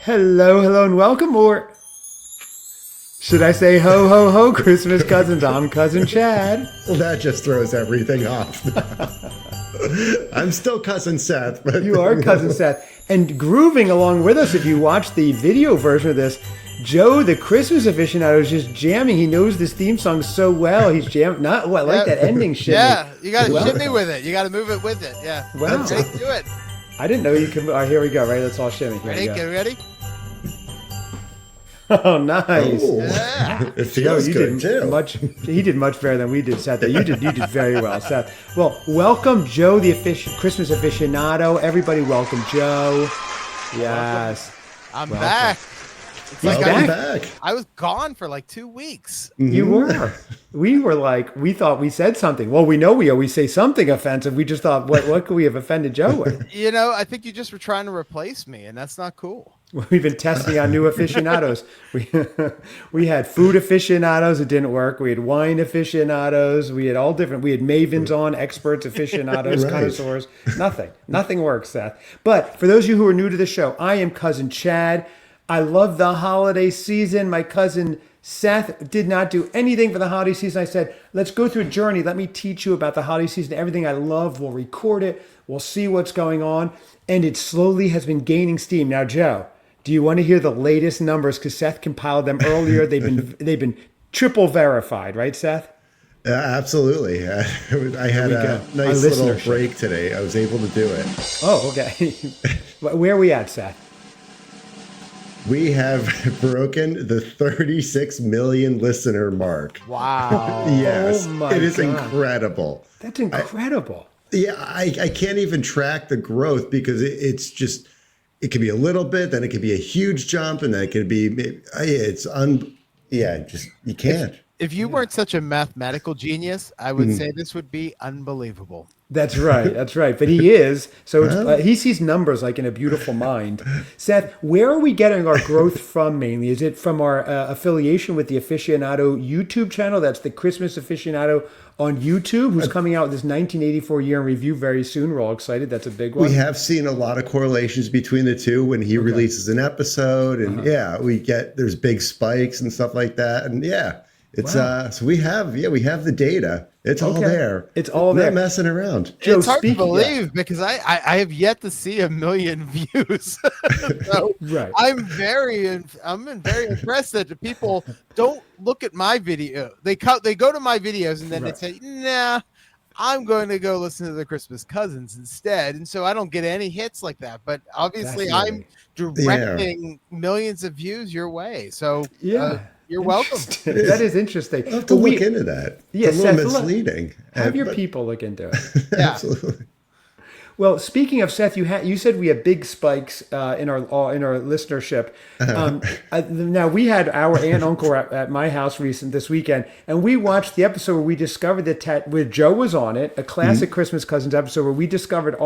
Hello, hello, and welcome, or should I say ho, ho, ho, Christmas cousins? I'm Cousin Chad. Well, that just throws everything off. I'm still Cousin Seth. But You are Cousin Seth. And grooving along with us, if you watch the video version of this, Joe, the Christmas aficionado, is just jamming. He knows this theme song so well. He's jamming. I like that ending shimmy. Yeah, you got to shimmy with it. You got to move it with it. Yeah. Wow. Let's do it. I didn't know you could. All right, here we go. Right, let's all shimmy. Here Ready? Get ready? Oh, nice. Ooh. Yeah. It feels good too. He did much better than we did, Seth. You did very well, Seth. Well, welcome, Joe, the Christmas aficionado. Everybody, welcome, Joe. Yes, I'm back. It's like I'm back. I was gone for like 2 weeks. You were. We thought we said something. Well, we know we always say something offensive. We just thought, what could we have offended Joe with? You know, I think you just were trying to replace me, and that's not cool. We've been testing on new aficionados. We had food aficionados. It didn't work. We had wine aficionados. We had all different. We had mavens on, experts, aficionados, Right. connoisseurs. Nothing works, Seth. But for those of you who are new to the show, I am Cousin Chad. I love the holiday season. My cousin Seth did not do anything for the holiday season. I said, let's go through a journey. Let me teach you about the holiday season. Everything I love, we'll record it. We'll see what's going on. And it slowly has been gaining steam. Now, Joe, do you want to hear the latest numbers? Because Seth compiled them earlier. They've been triple verified, right, Seth? Absolutely. I had a nice little break today. I was able to do it. Oh, okay. Where are we at, Seth? We have broken the 36 million listener mark. Wow. Yes. Oh my it is God. Incredible. That's incredible. I can't even track the growth because it's just, it could be a little bit, then it could be a huge jump, and then it could be, you can't. If you weren't such a mathematical genius, I would say this would be unbelievable. That's right. But he is. So he sees numbers like in a beautiful mind. Seth, where are we getting our growth from mainly? Is it from our affiliation with the Aficionado YouTube channel? That's the Christmas Aficionado on YouTube, who's coming out with this 1984 year in review very soon. We're all excited. That's a big one. We have seen a lot of correlations between the two when he releases an episode. And there's big spikes and stuff like that. And it's so we have the data. It's all there. It's all there. Not messing around. Joe, it's hard to believe because I have yet to see 1 million views. So right. I'm very impressed that the people don't look at my video. They go to my videos and then they say, nah, I'm going to go listen to the Christmas Cousins instead. And so I don't get any hits like that. But obviously I'm directing millions of views your way. So you're welcome. That is interesting. I'll have to look into that. Yes, it's a little misleading. Have your people look into it. Yeah. Absolutely. Well, speaking of Seth, you said we had big spikes in our listenership. Now we had our aunt and uncle at my house this weekend, and we watched the episode where we discovered where Joe was on it, a classic Christmas Cousins episode where we discovered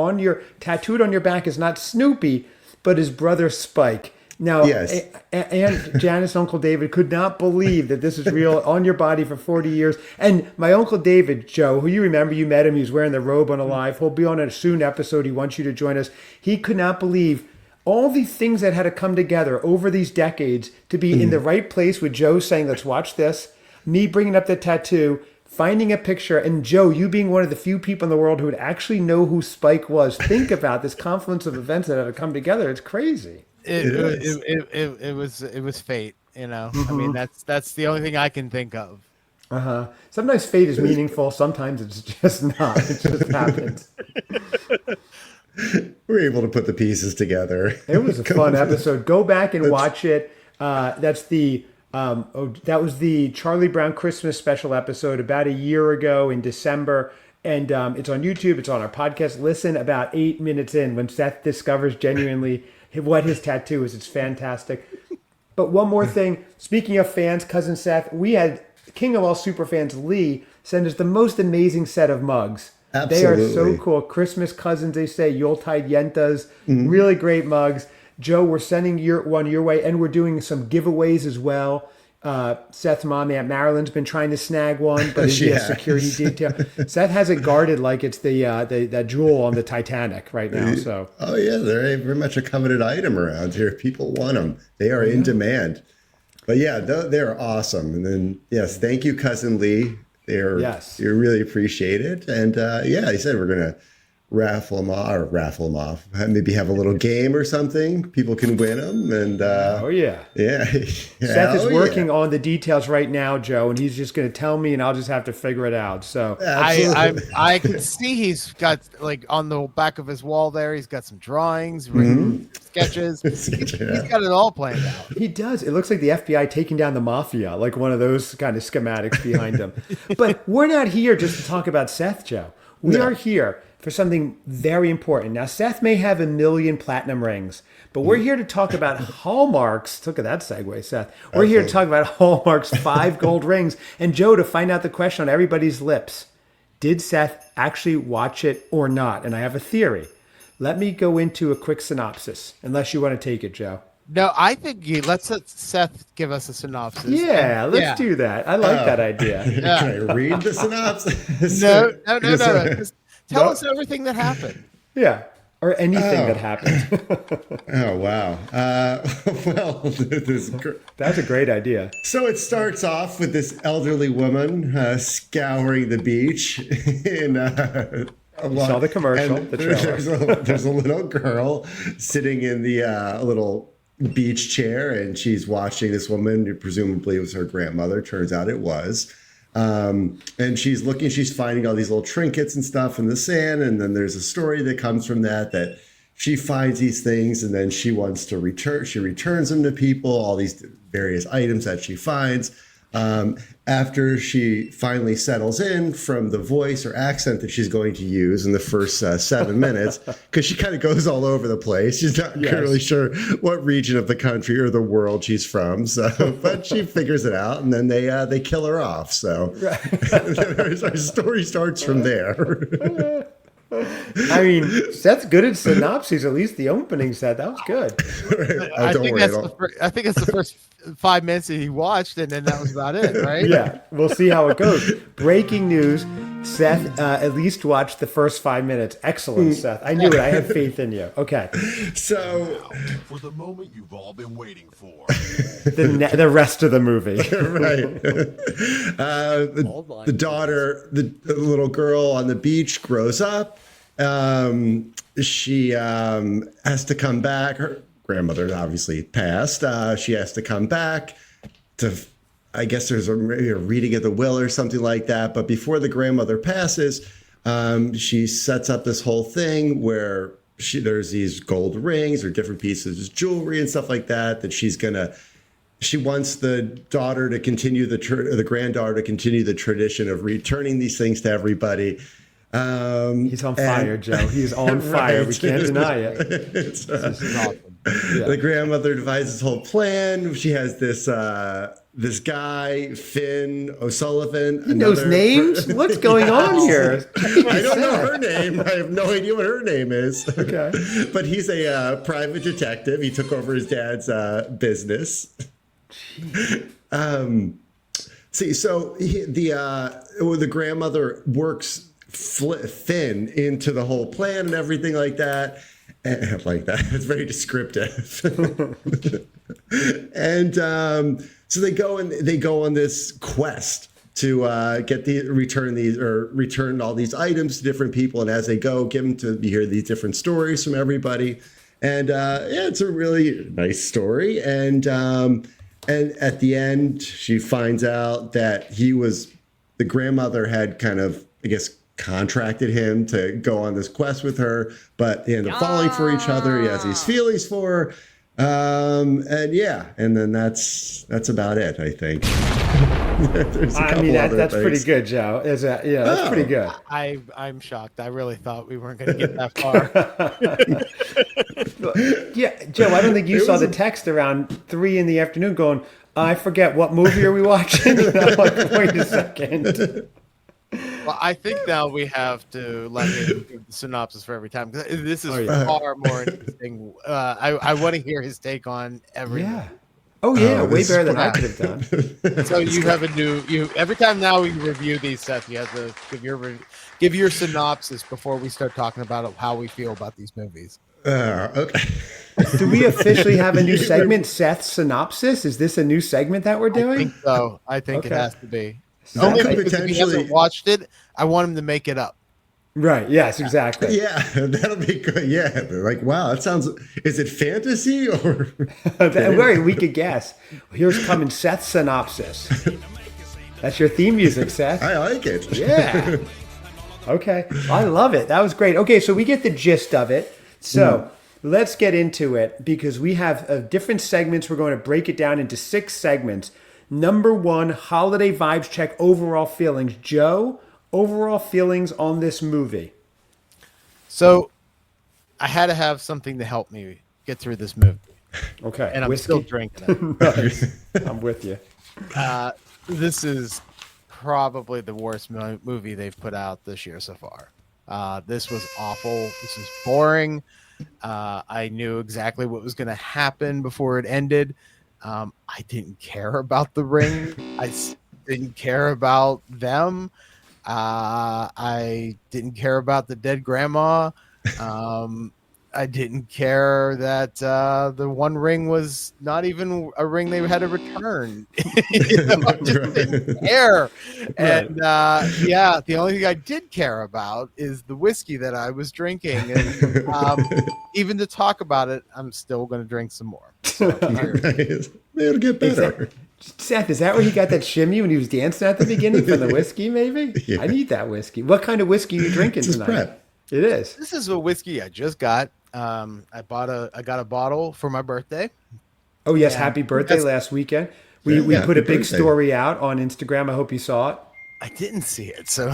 tattooed on your back is not Snoopy, but his brother Spike. Now, Aunt Janice and Uncle David could not believe that this is real on your body for 40 years. And my Uncle David, Joe, who you remember, you met him, he was wearing the robe on Alive. He'll be on a soon episode. He wants you to join us. He could not believe all the things that had to come together over these decades to be in the right place with Joe saying, let's watch this, me bringing up the tattoo, finding a picture, and Joe, you being one of the few people in the world who would actually know who Spike was. Think about this confluence of events that have come together. It's crazy. It was fate, you know. I mean, that's the only thing I can think of. Sometimes fate is meaningful. Sometimes it's just not. It just happens. We're able to put the pieces together. It was a fun episode. Go back and watch it. That was the Charlie Brown Christmas special episode about a year ago in December. And it's on YouTube. It's on our podcast. Listen about 8 minutes in when Seth discovers genuinely what his tattoo is. It's fantastic. But one more thing. Speaking of fans, Cousin Seth, we had King of all super fans, Lee, send us the most amazing set of mugs. Absolutely. They are so cool. Christmas Cousins, they say. Yuletide Yentas. Really great mugs. Joe, we're sending one your way, and we're doing some giveaways as well. Seth's mom, Aunt Marilyn's been trying to snag one, but is he a security detail? Seth has it guarded like it's the jewel on the Titanic right now. So oh yeah, they're very much a coveted item around here. People want them. They are in demand. But yeah, they're awesome. And then yes, thank you, Cousin Lee. You really appreciate it. And yeah, he said we're gonna raffle them off. Maybe have a little game or something. People can win them. And yeah. Seth is working on the details right now, Joe, and he's just going to tell me, and I'll just have to figure it out. So I can see he's got like on the back of his wall there. He's got some drawings, sketches. He's got it all planned out. He does. It looks like the FBI taking down the mafia, like one of those kind of schematics behind him. But we're not here just to talk about Seth, Joe. We are here for something very important. Now, Seth may have 1 million platinum rings, but we're here to talk about Hallmark's. Look at that segue, Seth. We're here to talk about Hallmark's 5 gold rings. And Joe, to find out the question on everybody's lips, did Seth actually watch it or not? And I have a theory. Let me go into a quick synopsis, unless you want to take it, Joe. No, I think let's let Seth give us a synopsis. Yeah, let's do that. I like that idea. Can I read the synopsis? No. Just tell us everything that happened. Yeah, or anything that happened. Oh, wow. Well, that's a great idea. So it starts off with this elderly woman scouring the beach in saw the commercial. The trailer. There's a little girl sitting in the little beach chair, and she's watching this woman who presumably was her grandmother. Turns out it was. And she's finding all these little trinkets and stuff in the sand. And then there's a story that comes from that she finds these things and then she wants to returns them to people, all these various items that she finds. After she finally settles in from the voice or accent that she's going to use in the first 7 minutes, because she kind of goes all over the place. She's not really sure what region of the country or the world she's from. So, but she figures it out, and then they kill her off. So our story starts from there. I mean, Seth's good at synopses. At least the opening said that was good. I think it's the first 5 minutes that he watched, and then that was about it, right? Yeah, we'll see how it goes. Breaking news: Seth at least watched the first 5 minutes. Excellent, Seth. I knew it. I had faith in you. Okay. So, for the moment you've all been waiting for, the rest of the movie, right? The daughter, the little girl on the beach, grows up. She has to come back. Her grandmother obviously passed. She has to come back to, I guess there's a reading of the will or something like that. But before the grandmother passes, she sets up this whole thing where there's these gold rings or different pieces of jewelry and stuff like that she wants the daughter to continue the granddaughter to continue the tradition of returning these things to everybody. He's on fire, Joe. He's on fire. Right. We can't deny it. This is awesome. Yeah. The grandmother devises this whole plan. She has this guy, Finn O'Sullivan. He knows names? What's going on here? I don't know her name. I have no idea what her name is. Okay. But he's a private detective. He took over his dad's business. The grandmother works Finn into the whole plan and everything like that. It's very descriptive. And so they go on this quest to return all these items to different people, and as they go, give them to hear these different stories from everybody. And it's a really nice story. And at the end, she finds out that the grandmother had kind of, I guess, contracted him to go on this quest with her, but they end up falling for each other. He has these feelings for her. And then that's about it, I think. That's pretty good, Joe. That's pretty good. I'm shocked. I really thought we weren't going to get that far. Yeah, Joe, I don't think you saw the text around 3 p.m. going, I forget, what movie are we watching? And I'm like, wait a second. Well, I think now we have to let him give the synopsis for every time, because this is far more interesting. I want to hear his take on everything. Yeah. Oh yeah, way this is better than I perfect. could have done. So you have a new every time now we review these, Seth, you have to give your synopsis before we start talking about how we feel about these movies. Okay. Do we officially have a new segment, Seth Synopsis? Is this a new segment that we're I doing? think so. I think it Okay. has to be. Seth, Only could because if he hasn't watched it, I want him to make it up. right. Yes, exactly. Yeah, that'll be good. Yeah, they're like, wow, that sounds. Is it fantasy or? Right, we could guess. Here's coming Seth's Synopsis. That's your theme music, Seth. I like it. Yeah. Okay. I love it. That was great. Okay, so we get the gist of it. So let's get into it because we have different segments. We're going to break it down into 6 segments. Number 1, holiday vibes check, overall feelings. Joe, overall feelings on this movie. So I had to have something to help me get through this movie. Okay. And I'm Whiskey? still drinking it. I'm with you. This is probably the worst movie they've put out this year so far. This was awful. This is boring. I knew exactly what was going to happen before it ended. I didn't care about the ring. Didn't care about them. I didn't care about the dead grandma. I didn't care that the one ring was not even a ring they had to return. I just didn't care. And the only thing I did care about is the whiskey that I was drinking. And even to talk about it, I'm still going to drink some more. So, It'll get better. Seth, is that where he got that shimmy when he was dancing at the beginning from the whiskey, maybe? Yeah. I need that whiskey. What kind of whiskey are you drinking It's his tonight? prep. It is. this is a whiskey I just got. I got a bottle for my birthday. Oh, yes. Yeah. Happy birthday That's- last weekend. We put a happy big birthday. story out on Instagram. I hope you saw it. I didn't see it, so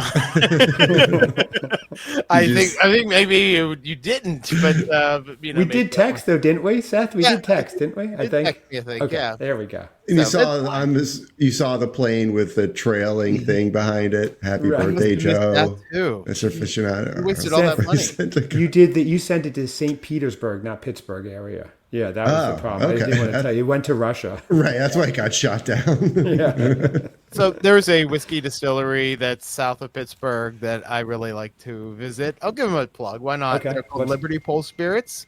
I think maybe you didn't, but you know, We maybe did text, though, didn't we, Seth? We Yeah, did text, didn't we? I Did think. text me, I think, Okay, yeah. there we go. And you So saw that's on this, you saw the plane with the trailing thing behind it. Happy Right. birthday, Must have missed Joe. that too. Mr. Aficionado. You wasted all that Seth, money. You did that. You sent it to St. Petersburg, not Pittsburgh area. Yeah, that was the Oh, problem. I okay. didn't want to tell you. It went to Russia. Right, that's why it got shot down. So there's a whiskey distillery that's south of Pittsburgh that I really like to visit. I'll give them a plug. Why not? Okay. They're called Liberty Pole Spirits.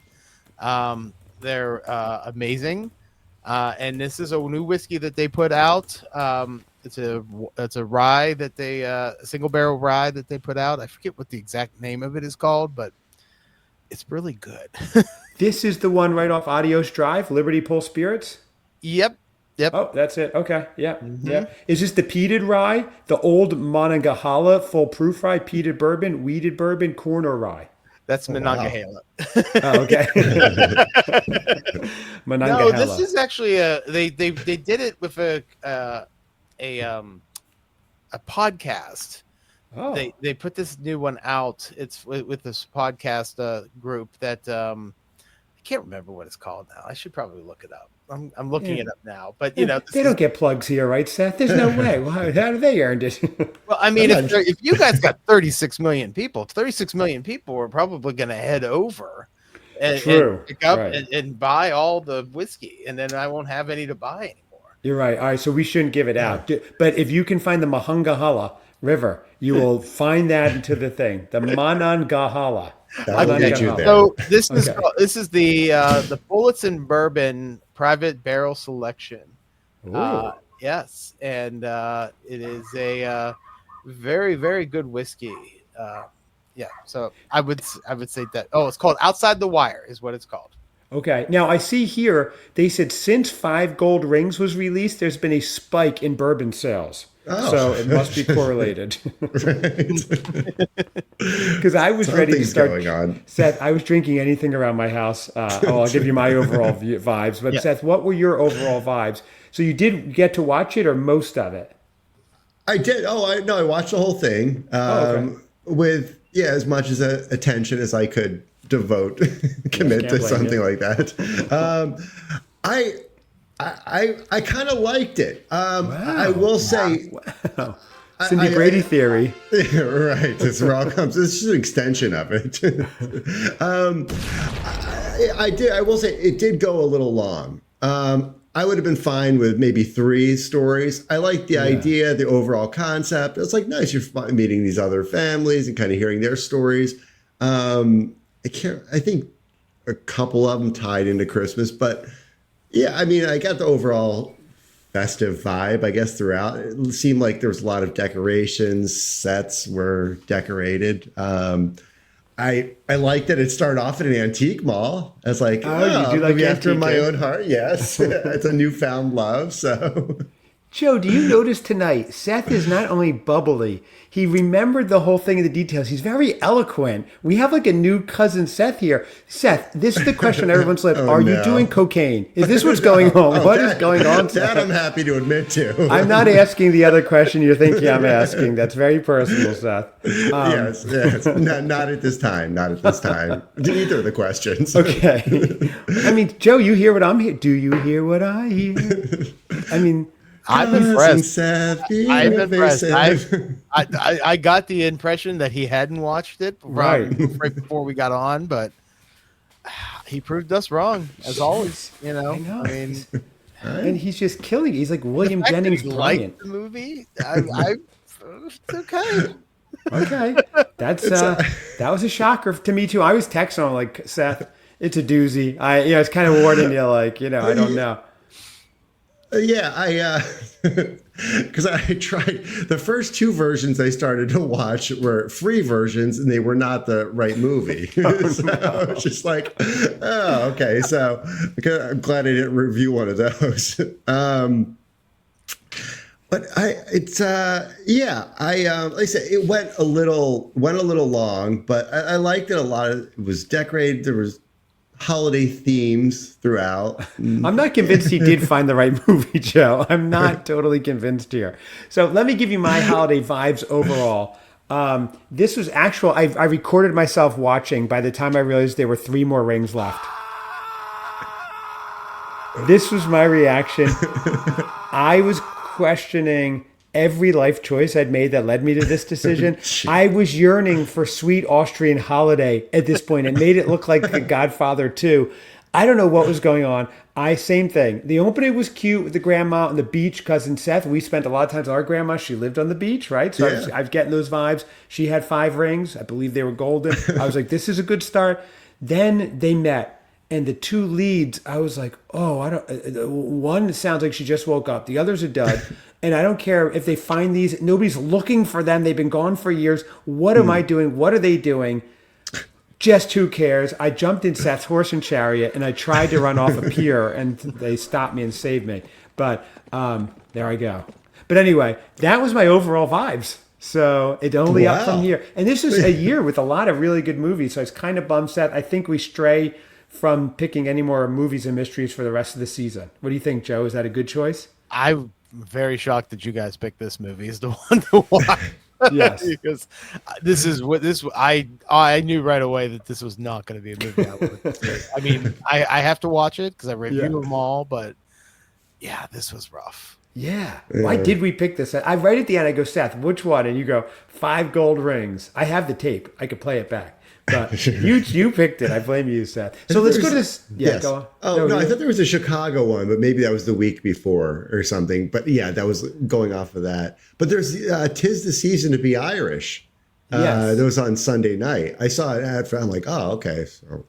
They're amazing, and this is a new whiskey that they put out. It's a rye that they a single barrel rye that they put out. I forget what the exact name of it is called, but it's really good. This is the one right off Adios Drive, Liberty Pole Spirits. Yep. Oh, that's it. Okay. Yeah. Mm-hmm. Yeah. Is this the peated rye, the old Monongahela full proof rye, peated bourbon, weeded bourbon, corn or rye? That's Monongahela. Oh, okay. Monongahela. No, this is actually they did it with a podcast. Oh. They put this new one out. It's with this podcast group that I can't remember what it's called now. I should probably look it up. I'm looking it up now, but you know they don't get plugs here, right, Seth? There's no way. Well, how do they earn it? Well, I mean, if you guys got 36 million people, 36 million people are probably going to head over and pick up Right. and buy all the whiskey, and then I won't have any to buy anymore. You're right. All right, so we shouldn't give it out. But if you can find the Monongahela River, you will find that into the thing. The Monongahela. That'll get you there. So this is the Bullets Bourbon Private Barrel Selection. Yes, and it is a very, very good whiskey. Yeah, so I would say that. Oh, it's called Outside the Wire is what it's called. Okay. Now I see here they said since 5 Gold Rings was released, there's been a spike in bourbon sales. Oh. So it must be correlated. Because I was ready to Something's start. going on. Seth, I was drinking anything around my house. I'll give you my overall vibes. But Yeah. Seth, what were your overall vibes? So you did get to watch it or most of it? I did. I watched the whole thing Okay. with as much as attention as I could devote, commit can't to blame something you. like that. I kind of liked it. I will say, Wow. Cindy Brady theory. right. This all comes. This is an extension of it. I did. I will say it did go a little long. I would have been fine with maybe 3 stories. I like the idea, the overall concept. It's like nice. You're meeting these other families and kind of hearing their stories. I think a couple of them tied into Christmas, but yeah, I mean, I got the overall festive vibe, I guess, throughout. It seemed like there was a lot of decorations, sets were decorated. I like that it started off at an antique mall. I was like, you do like after my antique, own heart. Yes, it's a newfound love. So, Joe, do you notice tonight, Seth is not only bubbly, he remembered the whole thing in the details. He's very eloquent. We have like a new cousin Seth here. Seth, this is the question on everyone's lips. Are you doing cocaine? Is this what's going on? What is going on, Seth? That I'm happy to admit to. I'm not asking the other question you're thinking I'm asking. That's very personal, Seth. Yes. Not at this time. Not at this time. Either of the questions. Okay. I mean, Joe, you hear what I'm hearing. Do you hear what I hear? I mean... I'm impressed. I'm impressed. I got the impression that he hadn't watched it right before we got on, but he proved us wrong as always. You know, I mean, and he's just killing. He's like William Jennings. Liked the movie. It's okay. Okay, that was a shocker to me too. I was texting him like, Seth, it's a doozy. It's kind of warning you, like, I don't know. Because I tried the first 2 versions I started to watch were free versions and they were not the right movie. So I was just like, oh, okay. So I'm glad I didn't review one of those. But like I said, it went a little long, but I liked it a lot. It was decorated. There was holiday themes throughout. I'm not convinced he did find the right movie, Joe. I'm not totally convinced here. So let me give you my holiday vibes overall. This was actual. I recorded myself watching. By the time I realized there were 3 more rings left. This was my reaction. I was questioning every life choice I'd made that led me to this decision. I was yearning for sweet Austrian holiday at this point. It made it look like The Godfather 2. I don't know what was going on. Same thing. The opening was cute with the grandma on the beach. Cousin Seth, we spent a lot of times with our grandma. She lived on the beach, right? So I was getting those vibes. She had 5 rings. I believe they were golden. I was like, this is a good start. Then they met. And the 2 leads, I was like, one sounds like she just woke up. The other's a dud. And I don't care if they find these. Nobody's looking for them. They've been gone for years. What am I doing? What are they doing? Just who cares? I jumped in Seth's horse and chariot, and I tried to run off a pier, and they stopped me and saved me. But there I go. But anyway, that was my overall vibes. So it only up from here. And this is a year with a lot of really good movies. So I was kind of bummed, Seth. I think we stray from picking any more movies and mysteries for the rest of the season. What do you think, Joe? Is that a good choice? I'm very shocked that you guys picked this movie as the one to watch. Yes, because I knew right away that this was not going to be a movie I would see. I mean, I have to watch it because I review them all, but yeah, this was rough. Yeah. Why did we pick this? I right at the end, I go, Seth, which one? And you go, 5 gold rings. I have the tape. I could play it back. But you picked it. I blame you, Seth. So let's go to this. Yeah, yes. Go on. Oh, no, I thought there was a Chicago one, but maybe that was the week before or something. But yeah, that was going off of that. But there's 'Tis the Season to Be Irish. That was on Sunday night. I saw it ad. I'm like, oh, okay. So,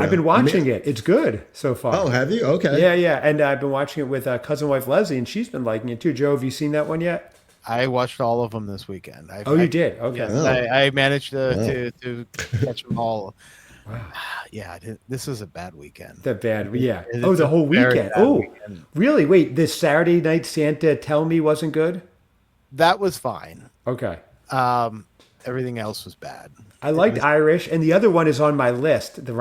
I've been watching it. It's good so far. Oh, have you? Okay. Yeah. And I've been watching it with cousin wife Leslie, and she's been liking it too. Joe, have you seen that one yet? I watched all of them this weekend. You did? Okay. Yes, I managed to catch them all. Wow. Yeah, this was a bad weekend. The whole weekend. Weekend. Really? Wait, this Saturday Night Santa Tell Me wasn't good? That was fine. Okay. Everything else was bad. I liked Irish, and the other one is on my list. The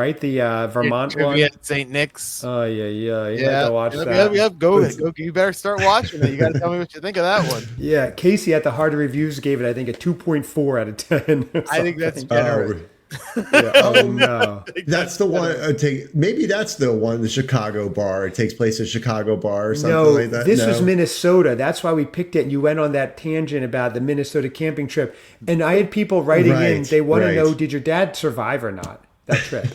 Vermont one. St. Nick's. Oh yeah. You have to watch that. Yeah, go. You better start watching it. You got to tell me what you think of that one. Yeah, Casey at the Hard Reviews gave it, I think, a 2.4 out of 10. I think that's generous. Oh no, that's the one. Maybe that's the one. The Chicago bar. It takes place at Chicago bar or something like that. This was Minnesota. That's why we picked it. And you went on that tangent about the Minnesota camping trip, and I had people writing in. They want to know, did your dad survive or not? that trip.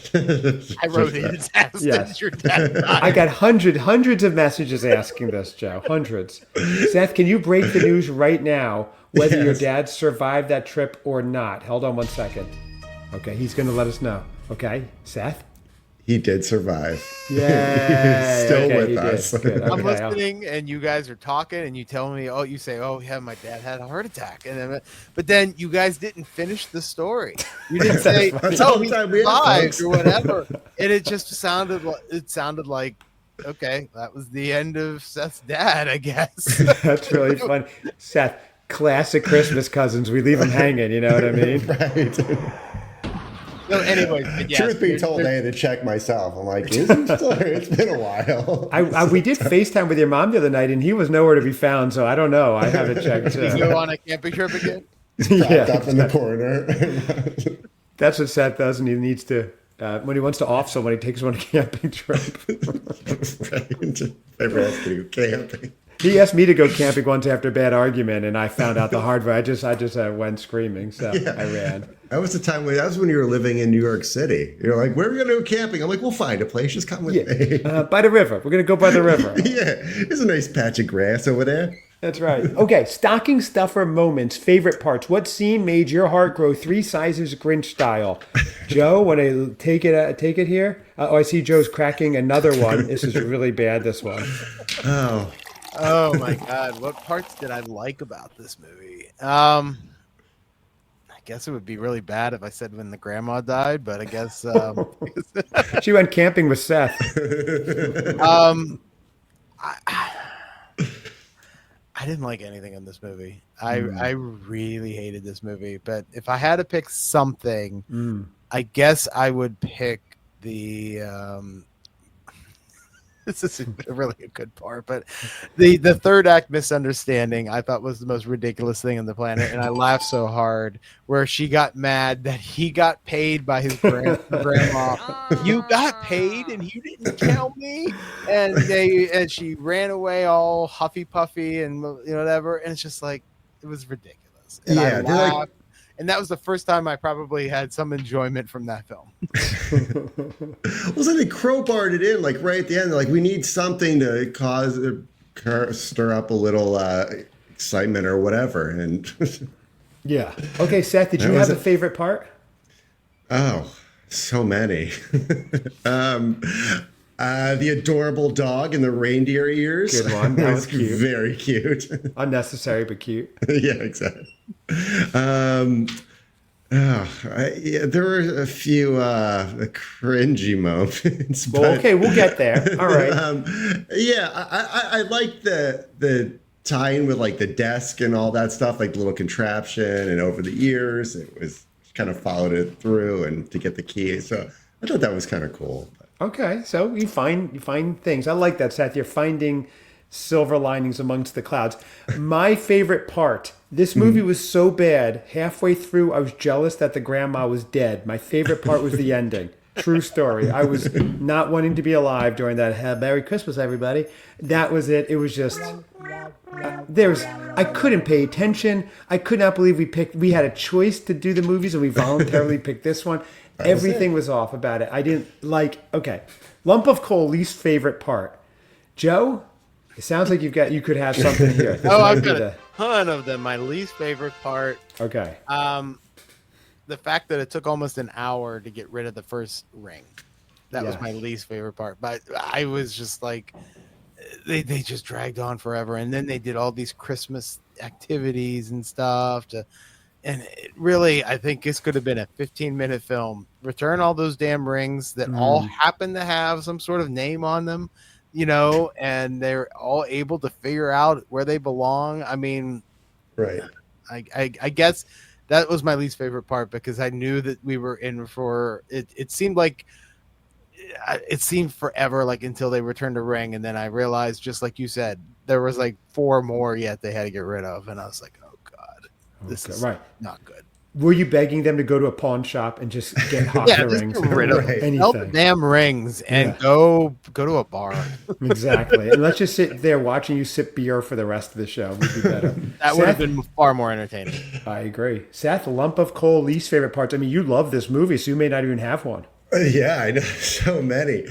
I wrote it. It's asked Yes. your dad died. I got hundreds of messages asking this, Joe. Hundreds. Seth, can you break the news right now whether your Yes. dad survived that trip or not? Hold on one second. Okay, he's going to let us know. Okay, Seth? He did survive. Yeah. He's still with us. Good. I'm Okay. listening, and you guys are talking, and you tell me, you say, yeah, my dad had a heart attack, and then, but then you guys didn't finish the story. You didn't say, That's all he the time we have, survived folks. or whatever, and it just sounded like, okay, that was the end of Seth's dad, I guess. That's really fun. Seth, classic Christmas cousins. We leave them hanging, you know what I mean? Right. So anyway, but yes, Truth be told, I had to check myself. I'm like, is he still here? It's been a while. We did FaceTime with your mom the other night, and he was nowhere to be found, so I don't know. I haven't checked. Did you go on a camping trip again? Propped up in the corner. That's what Seth does, and he needs to, when he wants to off someone, he takes one on a camping trip. Right. Never asked to go camping. He asked me to go camping once after a bad argument, and I found out the hard way. I just went screaming, so I ran. That was the time that was when you were living in New York City. You're like, where are we going to go camping? I'm like, we'll find a place. Just come with me. By the river. We're going to go by the river. Yeah. There's a nice patch of grass over there. That's right. Okay, stocking stuffer moments, favorite parts. What scene made your heart grow 3 sizes Grinch style? Joe, want to take it here? I see Joe's cracking another one. This is really bad, this one. Oh my God. What parts did I like about this movie? I guess it would be really bad if I said when the grandma died, but I guess She went camping with Seth. I didn't like anything in this movie. I really hated this movie. But if I had to pick something, I guess I would pick the this isn't really a good part, but the third act misunderstanding I thought was the most ridiculous thing on the planet, and I laughed so hard where she got mad that he got paid by his grandma. You got paid and you didn't tell me, and she ran away all huffy puffy and whatever, and it's just like it was ridiculous. And I laughed. And that was the first time I probably had some enjoyment from that film. Wasn't it crowbarred it in like right at the end? Like we need something to stir up a little excitement or whatever. And Yeah. Okay, Seth, did you have a favorite part? Oh, so many. The adorable dog and the reindeer ears. Good one. That was cute. Very cute. Unnecessary but cute. Yeah, exactly. There were a few cringy moments. Well, okay, we'll get there. All right. I like the tie-in with like the desk and all that stuff, like the little contraption, and over the years it was kind of followed it through and to get the key. So I thought that was kind of cool. Okay, so you find things. I like that, Seth. You're finding silver linings amongst the clouds. My favorite part. This movie was so bad. Halfway through, I was jealous that the grandma was dead. My favorite part was the ending. True story. I was not wanting to be alive during that. Merry Christmas, everybody. That was it. It was just I couldn't pay attention. I could not believe we had a choice to do the movies and we voluntarily picked this one. Everything was off about it. I didn't like. Okay, lump of coal. Least favorite part. Joe, it sounds like you could have something here. I've got a ton of them. My least favorite part. Okay. The fact that it took almost an hour to get rid of the first ring. That was my least favorite part. But I was just like, they just dragged on forever, and then they did all these Christmas activities and stuff and it really, I think this could have been a 15-minute film. Return all those damn rings that all happen to have some sort of name on them, and they're all able to figure out where they belong. I mean, right. I guess that was my least favorite part because I knew that we were in for it. It seemed forever, like until they returned a ring. And then I realized, just like you said, there was like 4 more yet they had to get rid of. And I was like, oh God, this is not good. Were you begging them to go to a pawn shop and just get hockey rings? Get rid of anything. Sell the damn rings and go to a bar. Exactly. And let's just sit there watching you sip beer for the rest of the show. Would be better. That would have been far more entertaining. I agree. Seth, lump of coal, least favorite parts. I mean, you love this movie, so you may not even have one. Yeah, I know so many.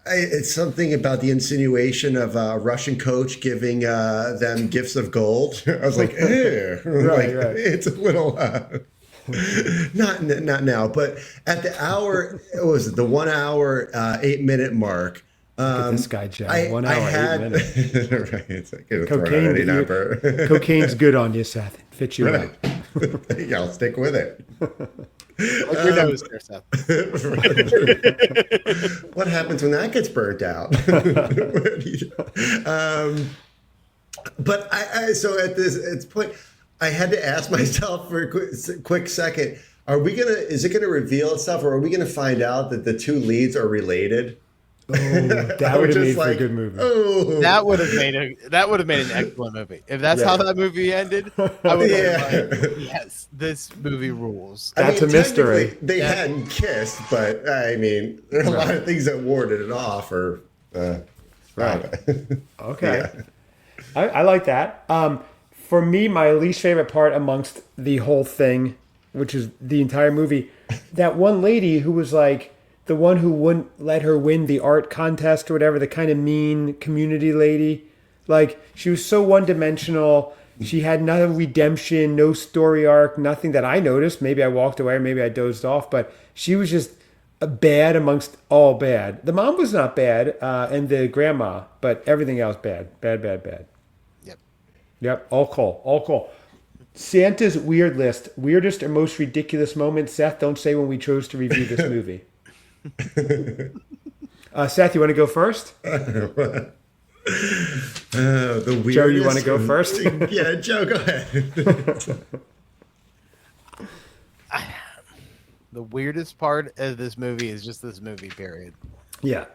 It's something about the insinuation of a Russian coach giving them gifts of gold. I was like, eh. Right, Like, right. it's a little not now, but at the hour, what was it, the 1 hour 8 minute mark? Look at this guy, Joe. I 1 I hour, had 8 minutes. right. It's like it'll throw out any Cocaine, number. cocaine's good on you, Seth. It fits you Right. right. Yeah, I'll stick with it. Like your nose there, Seth. What happens when that gets burnt out? But so at this point, I had to ask myself for a quick second: is it gonna reveal itself, or are we gonna find out that the two leads are related? Oh, that would have made for a good movie. Oh, That would have made an excellent movie. If that's how that movie ended, I would have been like, yes, this movie rules. That's a mystery. Technically, they hadn't kissed, but I mean, there are a lot of things that warded it off. Or Right. Okay. Yeah. I like that. For me, my least favorite part amongst the whole thing, which is the entire movie, that one lady who was like the one who wouldn't let her win the art contest or whatever, the kind of mean community lady. Like, she was so one-dimensional. She had no redemption, no story arc, nothing that I noticed. Maybe I walked away or maybe I dozed off, but she was just bad amongst all bad. The mom was not bad, and the grandma, but everything else bad. Bad. Yep, all cool. Santa's weird list. Weirdest or most ridiculous moment. Seth, don't say when we chose to review this movie. Seth, you want to go first? The weirdest. Joe, you want to go first? Yeah, Joe, go ahead. The weirdest part of this movie is just this movie, period. Yeah.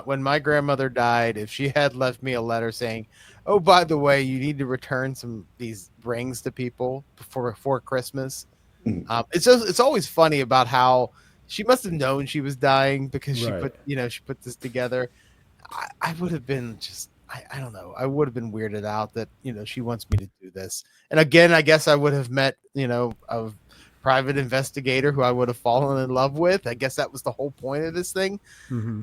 When my grandmother died, if she had left me a letter saying, "Oh, by the way, you need to return these rings to people before Christmas," it's always funny about how she must have known she was dying because she put this together. I would have been I don't know. I would have been weirded out that she wants me to do this. And again, I guess I would have met a private investigator who I would have fallen in love with. I guess that was the whole point of this thing. Mm-hmm.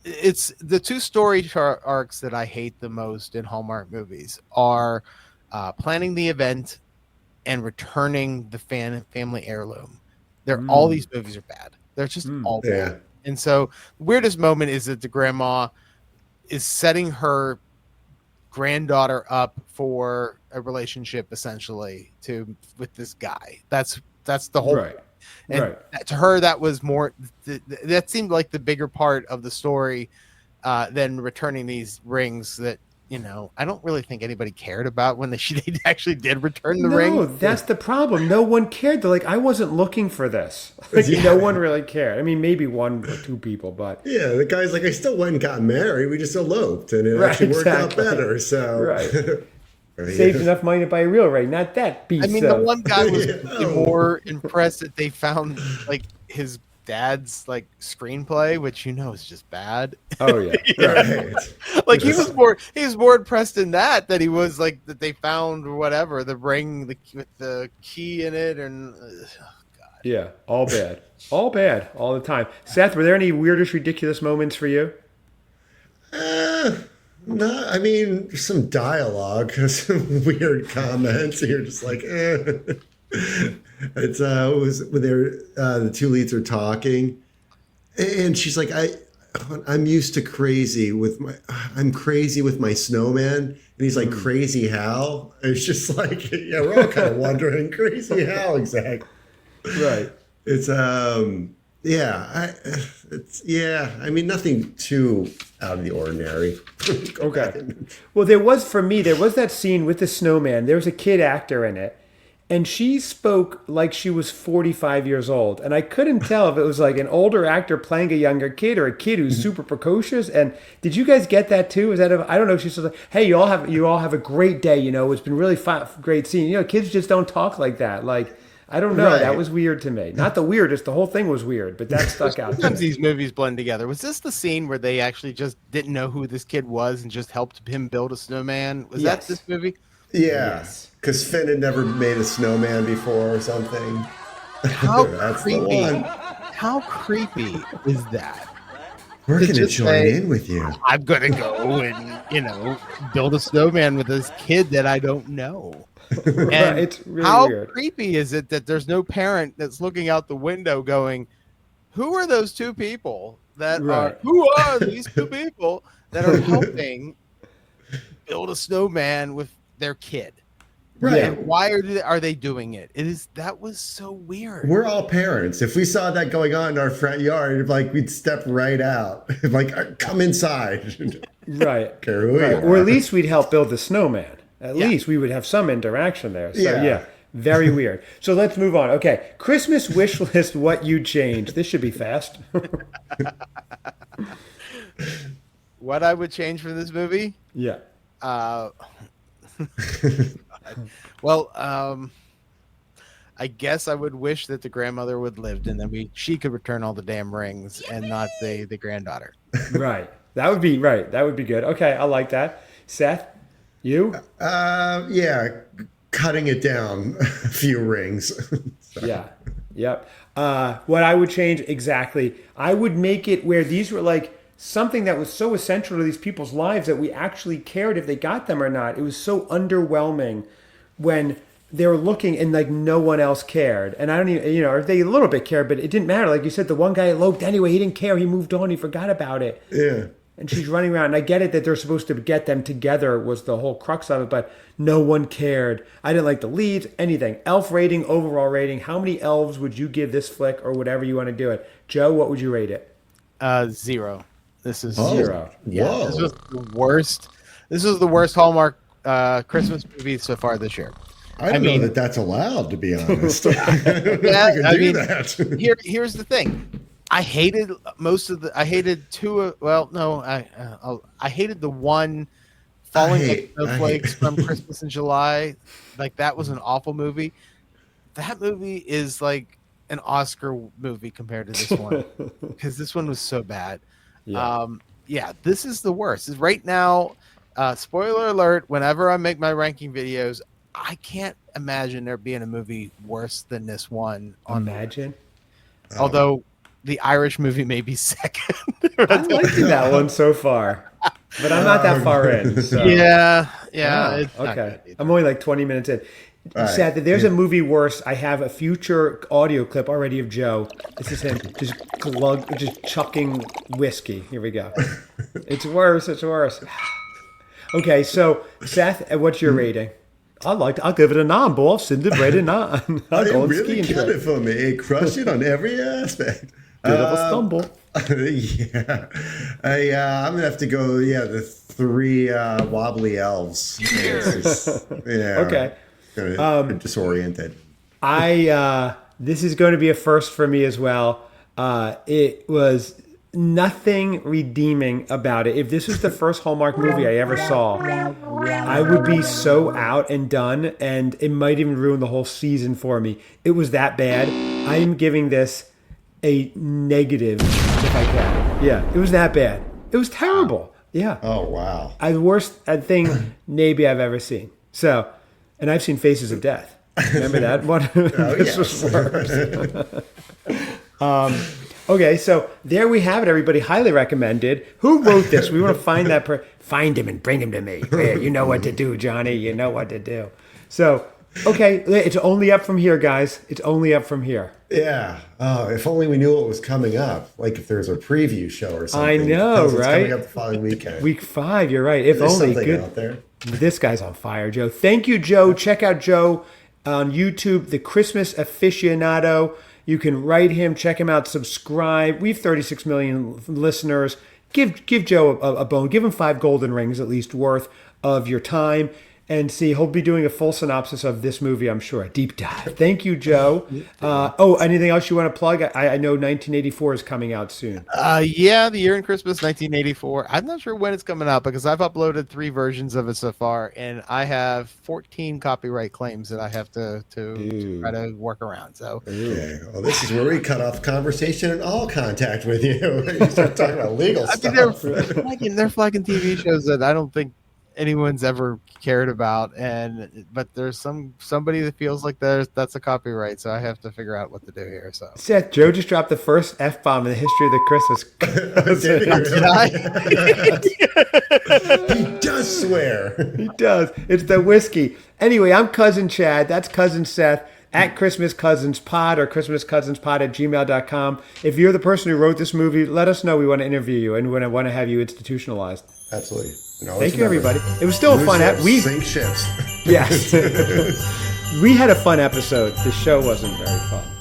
It's the two story arcs that I hate the most in Hallmark movies are planning the event and returning the family heirloom. All these movies are bad. They're just all bad. Yeah. And so the weirdest moment is that the grandma is setting her granddaughter up for a relationship essentially with this guy. That's the whole Right. And to her, that was more. That seemed like the bigger part of the story than returning these rings. That I don't really think anybody cared about when they actually did return the ring. No, that's the problem. No one cared. They're like, I wasn't looking for this. Like, no one really cared. I mean, maybe one or two people, but Yeah, the guy's like, I still went and got married. We just eloped, and it actually worked out better. So right. Saved enough money to buy a real ring, not that piece. I mean, the one guy was Yeah. more impressed that they found like his dad's like screenplay, which is just bad. Oh yeah, Right. Like he was more impressed in that he was like that they found or whatever the ring with the key in it and God. Yeah, all bad, all the time. Seth, were there any weirdest, ridiculous moments for you? No, I mean, some dialogue, some weird comments. You're just like, eh. It was when the two leads are talking, and she's like, I'm used to I'm crazy with my snowman, and he's like, crazy how? And it's just like, yeah, we're all kind of wondering, crazy how exactly? Right. It's I mean, nothing too out of the ordinary. Okay. Well, there was that scene with the snowman. There was a kid actor in it, and she spoke like she was 45 years old. And I couldn't tell if it was like an older actor playing a younger kid or a kid who's super precocious. And did you guys get that too? Is that I don't know. She's like, hey, you all have a great day. It's been really great seeing. Kids just don't talk like that. Like, I don't know. Right. That was weird to me. Not the weirdest. The whole thing was weird, but that stuck out to me. Sometimes these movies blend together. Was this the scene where they actually just didn't know who this kid was and just helped him build a snowman? Was that Yes. this movie? Yeah, because Finn had never made a snowman before or something. How That's the creepy! one. How creepy is that? We're To going to just join say, in with you. I'm gonna go and build a snowman with this kid that I don't know. Right, And it's really how weird. creepy is it that there's no parent that's looking out the window going, "Who are those two people that Right. are? Who are these two people that are helping build a snowman with their kid? Right. And why are they doing it? That was so weird. We're all parents. If we saw that going on in our front yard, like we'd step right out. Like, come inside. Right. Care who you Right. are. Or at least we'd help build the snowman. At Yeah. least we would have some interaction there. So Yeah. yeah, very weird. So let's move on. Okay, Christmas wish list. What you change? This should be fast. What I would change for this movie? Yeah. Well, I guess I would wish that the grandmother would lived, and then she could return all the damn rings, and not the granddaughter. Right. That would be right. That would be good. Okay, I like that. Seth, you? Yeah, cutting it down a few rings. Yeah. Yep. What I would change exactly, I would make it where these were like something that was so essential to these people's lives that we actually cared if they got them or not. It was so underwhelming when they were looking and like no one else cared. And I don't even, or they a little bit cared, but it didn't matter. Like you said, the one guy eloped anyway. He didn't care. He moved on. He forgot about it. Yeah. And she's running around. And I get it that they're supposed to get them together was the whole crux of it, but no one cared. I didn't like the leads, anything. Elf rating, overall rating. How many elves would you give this flick or whatever you want to do it? Joe, what would you rate it? 0. This is Oh, 0. Yeah, whoa. this was the worst. This was the worst Hallmark Christmas movie so far this year. I don't know that that's allowed, to be honest. Yeah, I mean, that. Here's the thing. I hated I hated two. I hated the one falling like snowflakes from Christmas in July. Like that was an awful movie. That movie is like an Oscar movie compared to this one because this one was so bad. Yeah. This is the worst. Right now, spoiler alert, whenever I make my ranking videos, I can't imagine there being a movie worse than this one. Imagine. Although the Irish movie may be second. I'm liking that one so far, but I'm not that far in. So. Yeah. Wow, It's not okay. good I'm only like 20 minutes in. Right. Seth, if there's a movie worse, I have a future audio clip already of Joe. This is him just chucking whiskey. Here we go. It's worse. It's worse. Okay, so Seth, what's your rating? I'll give it a 9, boy. Cinderella 9. I'll It go on really skiing cut trip. it for me. It crushed it on every aspect. Bit of a stumble. Yeah. I'm going to have to go, the 3 wobbly elves. Yeah. Okay. Disoriented. This is going to be a first for me as well. It was nothing redeeming about it. If this was the first Hallmark movie I ever saw, I would be so out and done, and it might even ruin the whole season for me. It was that bad. I am giving this a negative if I can. Yeah, it was that bad. It was terrible. Yeah. Oh, wow. The worst thing maybe I've ever seen. So, and I've seen Faces of Death. Remember that one? This was worse. Okay, so there we have it, everybody. Highly recommended. Who wrote this? We want to find that find him and bring him to me. Yeah, you know what to do, Johnny. You know what to do. So, okay, it's only up from here, guys. It's only up from here. Yeah. Oh, if only we knew what was coming up. Like if there's a preview show or something. I know, Tells us it's right? Coming up the following weekend. Week 5, you're right. If There's only. something Good. out there. This guy's on fire, Joe. Thank you, Joe. Check out Joe on YouTube, the Christmas Aficionado. You can write him, check him out, subscribe. We have 36 million listeners. Give Joe a bone. Give him 5 golden rings at least worth of your time. And see, he'll be doing a full synopsis of this movie, I'm sure. A deep dive. Thank you, Joe. Anything else you want to plug? I know 1984 is coming out soon. The Year in Christmas 1984. I'm not sure when it's coming out because I've uploaded 3 versions of it so far, and I have 14 copyright claims that I have to try to work around. So, Okay. Well, this is where we cut off conversation and all contact with you. You start talking about legal stuff. they're flagging TV shows that I don't think anyone's ever cared about, but there's somebody that feels like that's a copyright, so I have to figure out what to do here. So Seth, Joe just dropped the first F-bomb in the history of the Christmas. did I? He does swear. He does. It's the whiskey. Anyway, I'm Cousin Chad. That's Cousin Seth at Christmas Cousins Pod or ChristmasCousinsPod@gmail.com. If you're the person who wrote this movie, let us know. We want to interview you and we want to have you institutionalized. Absolutely. Thank you, everybody. It was still a fun episode. Sink ships. Yes. We had a fun episode. The show wasn't very fun.